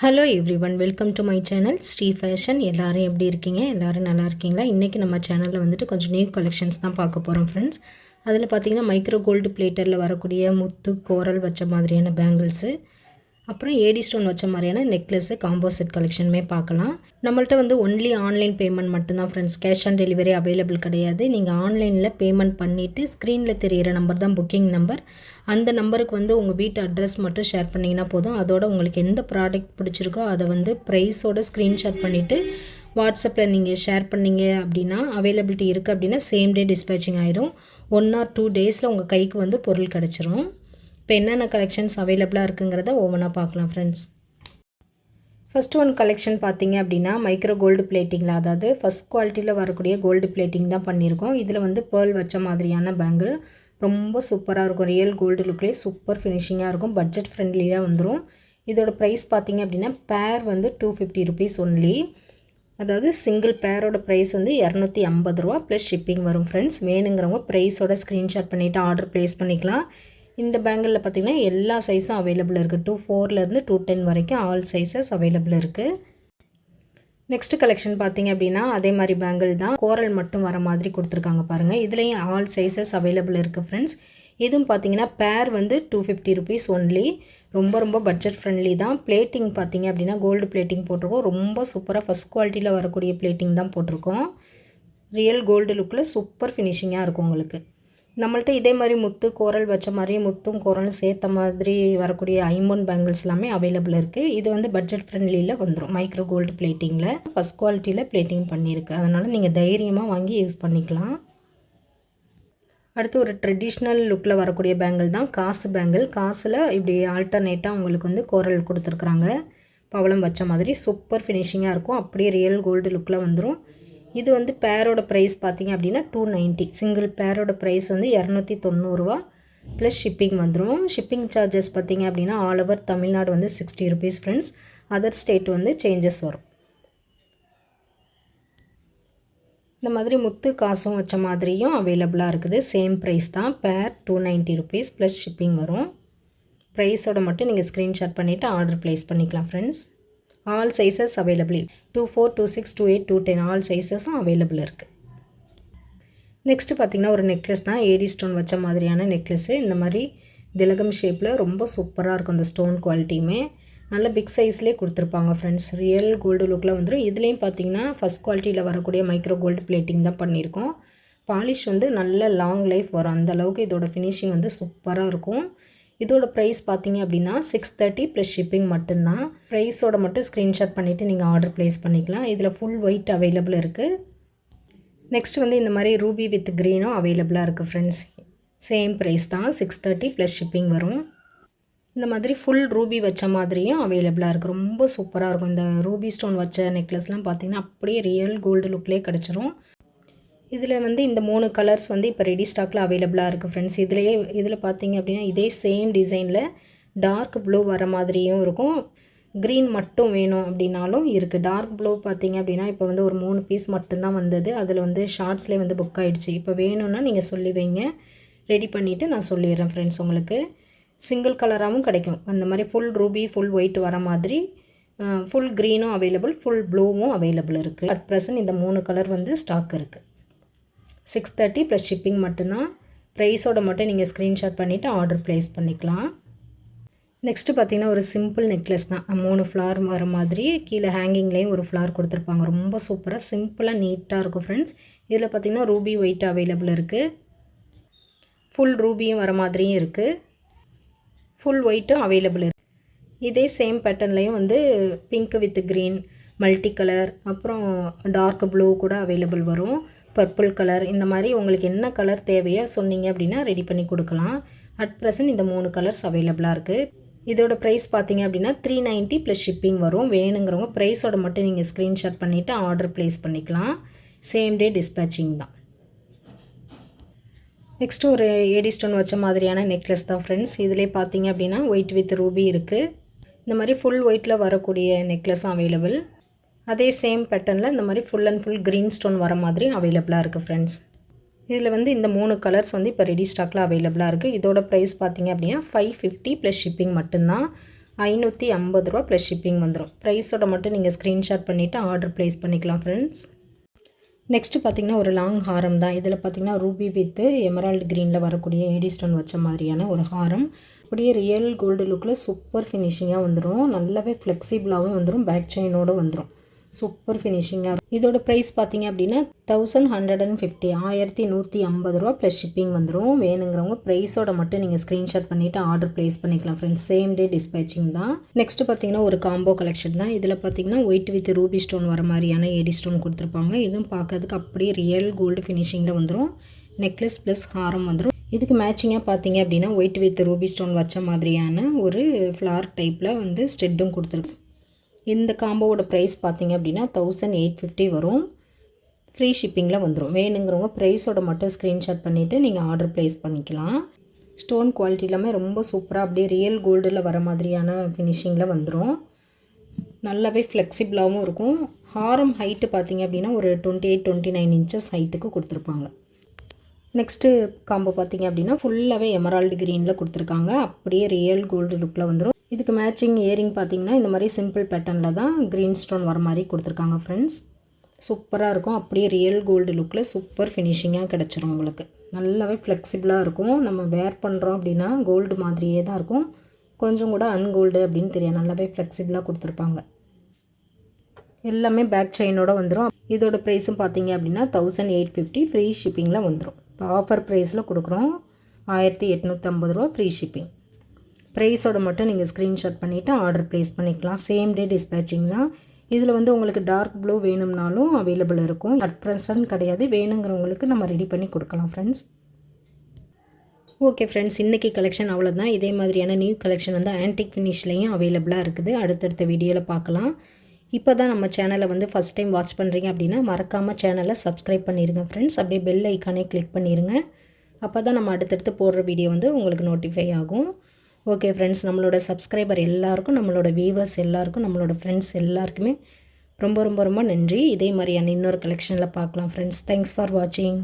Hello everyone, welcome to my channel Sri fashion. எல்லோரும் எப்படி இருக்கீங்க? எல்லோரும் நல்லா இருக்கீங்களா? இன்றைக்கி நம்ம சேனலில் வந்துட்டு கொஞ்சம் நியூ கலெக்ஷன்ஸ் தான் பார்க்க போகிறோம் ஃப்ரெண்ட்ஸ். அதில் பார்த்திங்கன்னா மைக்ரோ கோல்டு பிளேட்டரில் வரக்கூடிய முத்து கோரல் வச்ச மாதிரியான பேங்கிள்ஸு, அப்புறம் ஏடி ஸ்டோன் வச்ச மாதிரியான நெக்லஸ்ஸு, காம்போசிட் கலெக்ஷனுமே பார்க்கலாம். நம்மள்ட்ட வந்து ஒன்லி ஆன்லைன் பேமெண்ட் மட்டும்தான் friends. Cash on delivery available கிடையாது. நீங்கள் ஆன்லைனில் பேமெண்ட் பண்ணிவிட்டு ஸ்க்ரீனில் தெரிகிற நம்பர் தான் புக்கிங் நம்பர். அந்த நம்பருக்கு வந்து உங்கள் வீட்டு அட்ரஸ் மட்டும் ஷேர் பண்ணிங்கன்னா போதும். அதோட உங்களுக்கு எந்த ப்ராடக்ட் பிடிச்சிருக்கோ அதை வந்து ப்ரைஸோட ஸ்க்ரீன்ஷாட் பண்ணிவிட்டு வாட்ஸ்அப்பில் நீங்கள் ஷேர் பண்ணிங்க அப்படின்னா, அவைலபிலிட்டி இருக்குது அப்படின்னா சேம் டே டிஸ்பேச்சிங் ஆயிரும். 1 or 2 டேஸில் உங்கள் கைக்கு வந்து பொருள் கிடச்சிரும். இப்போ என்னென்ன கலெக்ஷன்ஸ் அவைலபிளாக இருக்குங்கிறத ஒவ்வொன்றா பார்க்கலாம் ஃப்ரெண்ட்ஸ். ஃபஸ்ட் ஒன் கலெக்ஷன் பார்த்தீங்க அப்படின்னா மைக்ரோ கோல்டு பிளேட்டிங்கில், அதாவது ஃபஸ்ட் குவாலிட்டியில் வரக்கூடிய கோல்டு பிளேட்டிங் தான் பண்ணியிருக்கோம். இதில் வந்து பேர்ல் வச்ச மாதிரியான பேங்கிள் ரொம்ப சூப்பராக இருக்கும். ரியல் கோல்டு லுக்லேயே சூப்பர் ஃபினிஷிங்காக இருக்கும். பட்ஜெட் ஃப்ரெண்ட்லியாக வந்துடும். இதோட ப்ரைஸ் பார்த்தீங்க அப்படின்னா பேர் வந்து 250 rupees ஒன்லி. அதாவது சிங்கிள் பேரோட ப்ரைஸ் வந்து 250 ரூபா ப்ளஸ் ஷிப்பிங் வரும் ஃப்ரெண்ட்ஸ். வேணுங்கிறவங்க ப்ரைஸோட ஸ்க்ரீன்ஷாட் பண்ணிவிட்டு ஆர்டர் ப்ளேஸ் பண்ணிக்கலாம். இந்த பேங்கிளில் பார்த்திங்கன்னா எல்லா சைஸும் அவைலபிள் இருக்குது. 2.4 2.10 வரைக்கும் ஆல் சைஸஸ் அவைலபிள் இருக்குது. நெக்ஸ்ட் கலெக்ஷன் பார்த்திங்க அப்படின்னா அதே மாதிரி பேங்கிள் தான், கோரல் மட்டும் வர மாதிரி கொடுத்துருக்காங்க பாருங்கள். இதுலேயும் ஆல் சைஸஸ் அவைலபிள் இருக்குது ஃப்ரெண்ட்ஸ். இதுவும் பார்த்திங்கன்னா பேர் வந்து 250 rupees ஒன்லி. ரொம்ப பட்ஜெட் ஃப்ரெண்ட்லி தான். பிளேட்டிங் பார்த்திங்க அப்படின்னா கோல்டு பிளேட்டிங் போட்டிருக்கோம். ரொம்ப சூப்பராக ஃபஸ்ட் குவாலிட்டியில் வரக்கூடிய பிளேட்டிங் தான் போட்டிருக்கோம். ரியல் கோல்டு லுக்கில் சூப்பர் ஃபினிஷிங்காக இருக்கும் உங்களுக்கு. நம்மள்ட்ட இதே மாதிரி முத்து கோரல் வச்ச மாதிரி முத்தும் கோரலும் சேர்த்த மாதிரி வரக்கூடிய ஐம்பொன் பேங்கிள்ஸ் எல்லாமே அவைலபிள் இருக்குது. இது வந்து பட்ஜெட் ஃப்ரெண்ட்லியில் வந்துடும். மைக்ரோ கோல்டு பிளேட்டிங்கில் ஃபஸ்ட் குவாலிட்டியில் பிளேட்டிங் பண்ணியிருக்கு. அதனால் நீங்கள் தைரியமாக வாங்கி யூஸ் பண்ணிக்கலாம். அடுத்து ஒரு ட்ரெடிஷ்னல் லுக்கில் வரக்கூடிய பேங்கிள் தான் காசு பேங்கிள். காசில் இப்படி ஆல்டர்னேட்டாக உங்களுக்கு வந்து கோரல் கொடுத்துருக்குறாங்க. பவளம் வச்ச மாதிரி சூப்பர் ஃபினிஷிங்காக இருக்கும். அப்படியே ரியல் கோல்டு லுக்கில் வந்துடும். இது வந்து பேரோட ப்ரைஸ் பார்த்திங்க அப்படின்னா 290. சிங்கிள் பேரோட ப்ரைஸ் வந்து 290 ரூபா ப்ளஸ் ஷிப்பிங் வந்துடும். ஷிப்பிங் சார்ஜஸ் பார்த்திங்க அப்படின்னா ஆல் ஓவர் தமிழ்நாடு வந்து 60 rupees ஃப்ரெண்ட்ஸ். அதர் ஸ்டேட் வந்து சேஞ்சஸ் வரும். இந்த மாதிரி முத்து காசும் வச்ச மாதிரியும் அவைலபிளாக இருக்குது. சேம் ப்ரைஸ் தான். பேர் 290 rupees ப்ளஸ் ஷிப்பிங் வரும். ப்ரைஸோட மட்டும் நீங்கள் ஸ்க்ரீன்ஷாட் பண்ணிவிட்டு ஆர்டர் ப்ளேஸ் பண்ணிக்கலாம் friends. All sizes available. 24, 26, 28, 210 all சைஸஸும் அவைலபிள் இருக்குது. நெக்ஸ்ட்டு பார்த்திங்கன்னா ஒரு நெக்லஸ் தான். ஏடி ஸ்டோன் வச்ச மாதிரியான நெக்லஸ்ஸு. இந்த மாதிரி திலகம் ஷேப்பில் ரொம்ப சூப்பராக இருக்கும். அந்த ஸ்டோன் குவாலிட்டியுமே நல்ல பிக் சைஸ்லேயே கொடுத்துருப்பாங்க ஃப்ரெண்ட்ஸ். ரியல் கோல்டு லுக்கில் வந்துடும். இதுலேயும் பார்த்திங்கன்னா ஃபஸ்ட் குவாலிட்டியில் வரக்கூடிய மைக்ரோ கோல்டு பிளேட்டிங் தான் பண்ணியிருக்கோம். பாலிஷ் வந்து நல்ல லாங் லைஃப் வரும். அந்தளவுக்கு இதோட ஃபினிஷிங் வந்து சூப்பராக இருக்கும். இதோட ப்ரைஸ் பார்த்திங்க அப்படின்னா 630 ப்ளஸ் ஷிப்பிங் மட்டும்தான். ப்ரைஸோட மட்டும் ஸ்க்ரீன்ஷாட் பண்ணிவிட்டு நீங்கள் ஆர்டர் ப்ளேஸ் பண்ணிக்கலாம். இதில் ஃபுல் ஒயிட் அவைலபிள் இருக்குது. நெக்ஸ்ட் வந்து இந்த மாதிரி ரூபி வித் க்ரீனும் அவைலபிளாக இருக்குது ஃப்ரெண்ட்ஸ். சேம் ப்ரைஸ் தான். 630 ப்ளஸ் ஷிப்பிங் வரும். இந்த மாதிரி ஃபுல் ரூபி வச்ச மாதிரியும் அவைலபிளாக இருக்குது. ரொம்ப சூப்பராக இருக்கும். இந்த ரூபி ஸ்டோன் வச்ச நெக்லஸ்லாம் பார்த்திங்கன்னா அப்படியே ரியல் கோல்டு லுக்லேயே கிடச்சிரும். இதில் வந்து இந்த 3 கலர்ஸ் வந்து இப்போ ரெடி ஸ்டாக்கில் அவைலபிளாக இருக்குது ஃப்ரெண்ட்ஸ். இதில் பார்த்தீங்க அப்படின்னா இதே சேம் டிசைனில் டார்க் ப்ளூ வர மாதிரியும் இருக்கும். க்ரீன் மட்டும் வேணும் அப்படின்னாலும் இருக்குது. டார்க் ப்ளூ பார்த்தீங்க அப்படின்னா இப்போ வந்து ஒரு 3 பீஸ் மட்டும்தான் வந்தது. அதில் வந்து ஷார்ட்ஸ்லேயே வந்து புக் ஆகிடுச்சு. இப்போ வேணும்னா நீங்கள் சொல்லி வைங்க, ரெடி பண்ணிவிட்டு நான் சொல்லிடுறேன் ஃப்ரெண்ட்ஸ். உங்களுக்கு சிங்கிள் கலராகவும் கிடைக்கும். அந்த மாதிரி ஃபுல் ரூபி ஃபுல் ஒயிட் வர மாதிரி ஃபுல் க்ரீனும் அவைலபிள், ஃபுல் ப்ளூவும் அவைலபிள் இருக்குது. அட் ப்ரெசன்ட் இந்த 3 கலர் வந்து ஸ்டாக் இருக்குது. 630 ப்ளஸ் ஷிப்பிங் மட்டும்தான். ப்ரைஸோட மட்டும் நீங்கள் ஸ்க்ரீன்ஷாட் பண்ணிவிட்டு ஆர்டர் ப்ளேஸ் பண்ணிக்கலாம். நெக்ஸ்ட்டு பார்த்திங்கன்னா ஒரு சிம்பிள் நெக்லஸ் தான். 3 ஃப்ளார் வர மாதிரி கீழே ஹேங்கிங்லேயும் ஒரு ஃப்ளார் கொடுத்துருப்பாங்க. ரொம்ப சூப்பராக சிம்பிளாக நீட்டாக இருக்கும் ஃப்ரெண்ட்ஸ். இதில் பார்த்திங்கன்னா ரூபி ஒயிட் அவைலபிள் இருக்குது. ஃபுல் ரூபியும் வர மாதிரியும் இருக்குது. ஃபுல் ஒயிட்டும் அவைலபிள் இருக்குது. இதே சேம் பேட்டர்ன்லேயும் வந்து pink with green, multi colour, அப்புறம் டார்க் ப்ளூ கூட அவைலபிள் வரும். பர்பிள் கலர், இந்த மாதிரி உங்களுக்கு என்ன கலர் தேவையோ சொன்னீங்க அப்படின்னா ரெடி பண்ணி கொடுக்கலாம். அட் ப்ரெசன்ட் இந்த 3 கலர்ஸ் அவைலபிளாக இருக்குது. இதோட ப்ரைஸ் பார்த்தீங்க அப்படின்னா 390 ப்ளஸ் ஷிப்பிங் வரும். வேணுங்கிறவங்க ப்ரைஸோட மட்டும் நீங்கள் ஸ்க்ரீன்ஷாட் பண்ணிவிட்டு ஆர்டர் ப்ளேஸ் பண்ணிக்கலாம். சேம் டே டிஸ்பேச்சிங் தான். நெக்ஸ்ட்டு ஒரு ஏடி ஸ்டோன் வச்ச மாதிரியான நெக்லஸ் தான் ஃப்ரெண்ட்ஸ். இதிலே பார்த்தீங்க அப்படின்னா ஒயிட் வித் ரூபி இருக்குது. இந்த மாதிரி ஃபுல் ஒயிட்டில் வரக்கூடிய நெக்லஸும் அவைலபிள். அதே சேம் பேட்டர்னில் இந்த மாதிரி full and full green stone வர மாதிரி அவைலபிளாக இருக்குது ஃப்ரெண்ட்ஸ். இதில் வந்து இந்த 3 கலர்ஸ் வந்து இப்போ ரெடி ஸ்டாக்கில் அவைலபிளாக இருக்குது. இதோட ப்ரைஸ் பார்த்திங்க அப்படின்னா 550 ப்ளஸ் ஷிப்பிங் மட்டும்தான். ரூ. 550 ப்ளஸ் ஷிப்பிங் வந்துடும். ப்ரைஸோட மட்டும் நீங்கள் ஸ்க்ரீன்ஷாட் பண்ணிவிட்டு ஆர்டர் ப்ளேஸ் பண்ணிக்கலாம் ஃப்ரெண்ட்ஸ். நெக்ஸ்ட்டு பார்த்திங்கன்னா ஒரு லாங் ஹாரம் தான். இதில் பார்த்திங்கன்னா ரூபி வித் எமரால்டு க்ரீனில் வரக்கூடிய ஏடி ஸ்டோன் வச்ச மாதிரியான ஒரு ஹாரம். அப்படியே ரியல் கோல்டு லுக்கில் சூப்பர் ஃபினிஷிங்காக வந்துடும். நல்லாவே ஃப்ளெக்சிபிளாகவும் வந்துடும். பேக் செயினோடு வந்துடும். சூப்பர் ஃபினிஷிங்காக இருக்கும். இதோட ப்ரைஸ் பார்த்திங்க அப்படின்னா 1150 ரூபா ப்ளஸ் ஷிப்பிங் வந்துடும். வேணுங்கிறவங்க ப்ரைஸோட மட்டும் நீங்கள் ஸ்க்ரீன்ஷாட் பண்ணிவிட்டு ஆர்டர் ப்ளேஸ் பண்ணிக்கலாம் ஃப்ரெண்ட்ஸ். சேம் டே டிஸ்பேச்சிங் தான். நெக்ஸ்ட்டு பார்த்திங்கன்னா ஒரு காம்போ கலெக்ஷன் தான். இதில் பார்த்திங்கன்னா ஒயிட் வித் ரூபி ஸ்டோன் வர மாதிரியான ஏடி ஸ்டோன் கொடுத்துருப்பாங்க. இதுவும் பார்க்கறதுக்கு அப்படியே ரியல் கோல்டு ஃபினிஷிங்கில் வந்துடும். நெக்லஸ் ப்ளஸ் ஹாரம் வந்துடும். இதுக்கு மேட்சிங்காக பார்த்தீங்க அப்படின்னா ஒயிட் வித் ரூபி ஸ்டோன் வச்ச மாதிரியான ஒரு ஃப்ளார் டைப்பில் வந்து ஸ்டெட்டும் கொடுத்துருக்கு. இந்த காம்போவோட ப்ரைஸ் பார்த்திங்க அப்படின்னா 1850 வரும். ஃப்ரீ ஷிப்பிங்கில் வந்துடும். வேணுங்கிறவங்க ப்ரைஸோட மட்டும் ஸ்க்ரீன்ஷாட் பண்ணிவிட்டு நீங்கள் ஆர்டர் ப்ளேஸ் பண்ணிக்கலாம். ஸ்டோன் குவாலிட்டி எல்லாமே ரொம்ப சூப்பராக அப்படியே ரியல் கோல்டில் வர மாதிரியான ஃபினிஷிங்கில் வந்துடும். நல்லாவே ஃப்ளெக்சிபிளாகவும் இருக்கும். ஹாரம் ஹைட்டு பார்த்திங்க அப்படின்னா ஒரு 28-29 இன்ச்சஸ் ஹைட்டுக்கு கொடுத்துருப்பாங்க. நெக்ஸ்ட்டு காம்போ பார்த்திங்க அப்படின்னா ஃபுல்லாகவே எமரால்டு க்ரீனில் கொடுத்துருக்காங்க. அப்படியே ரியல் கோல்டு லுக்கில் வந்துடும். இதுக்கு மேட்சிங் இயரிங் பார்த்திங்கன்னா இந்த மாதிரி சிம்பிள் பேட்டர்னில் தான் க்ரீன் ஸ்டோன் வர மாதிரி கொடுத்துருக்காங்க ஃப்ரெண்ட்ஸ். சூப்பராக இருக்கும். அப்படியே ரியல் கோல்டு லுக்கில் சூப்பர் ஃபினிஷிங்காக கிடச்சிரும் உங்களுக்கு. நல்லாவே ஃப்ளெக்சிபிளாக இருக்கும். நம்ம வேர் பண்ணுறோம் அப்படின்னா கோல்டு மாதிரியே தான் இருக்கும். கொஞ்சம் கூட அன்கோல்டு அப்படின்னு தெரியும். நல்லாவே ஃப்ளெக்சிபிளாக கொடுத்துருப்பாங்க. எல்லாமே பேக் செயினோட வந்துடும். இதோட ப்ரைஸும் பார்த்திங்க அப்படின்னா 1850 ஃப்ரீ ஷிப்பிங்கில் வந்துடும். இப்போ ஆஃபர் ப்ரைஸில் கொடுக்குறோம். 1850 ரூபா ஃப்ரீ ஷிப்பிங். ப்ரைஸோட மட்டும் நீங்கள் ஸ்க்ரீன்ஷாட் பண்ணிவிட்டு ஆர்டர் ப்ளேஸ் பண்ணிக்கலாம். சேம் டே டிஸ்பேச்சிங் தான். இதில் வந்து உங்களுக்கு டார்க் ப்ளூ வேணும்னாலும் அவைலபிள் இருக்கும். அட் ப்ரெசன்ட் கிடையாது. வேணுங்கிறவங்களுக்கு நம்ம ரெடி பண்ணி கொடுக்கலாம் ஃப்ரெண்ட்ஸ். ஓகே ஃப்ரெண்ட்ஸ், இன்றைக்கி கலெக்ஷன் அவ்வளோதான். இதே மாதிரியான நியூ கலெக்ஷன் வந்து ஆன்டிக் ஃபினிஷ்லேயும் அவைலபிளாக இருக்குது. அடுத்தடுத்த வீடியோவில் பார்க்கலாம். இப்போ தான் நம்ம சேனலை வந்து ஃபஸ்ட் டைம் வாட்ச் பண்ணுறீங்க அப்படின்னா மறக்காமல் சேனலை சப்ஸ்கிரைப் பண்ணிடுங்க ஃப்ரெண்ட்ஸ். அப்படியே பெல் ஐக்கானே கிளிக் பண்ணிடுங்க. அப்போ தான் நம்ம அடுத்தடுத்து போடுற வீடியோ வந்து உங்களுக்கு நோட்டிஃபை ஆகும். ஓகே ஃப்ரெண்ட்ஸ், நம்மளோட சப்ஸ்கிரைபர் எல்லாருக்கும், நம்மளோட வியூவர்ஸ் எல்லாருக்கும், நம்மளோட ஃப்ரெண்ட்ஸ் எல்லாருக்குமே ரொம்ப ரொம்ப ரொம்ப நன்றி. இதே மாதிரியான இன்னொரு கலெக்ஷனில் பார்க்கலாம் ஃப்ரெண்ட்ஸ். தேங்க்ஸ் ஃபார் வாட்சிங்.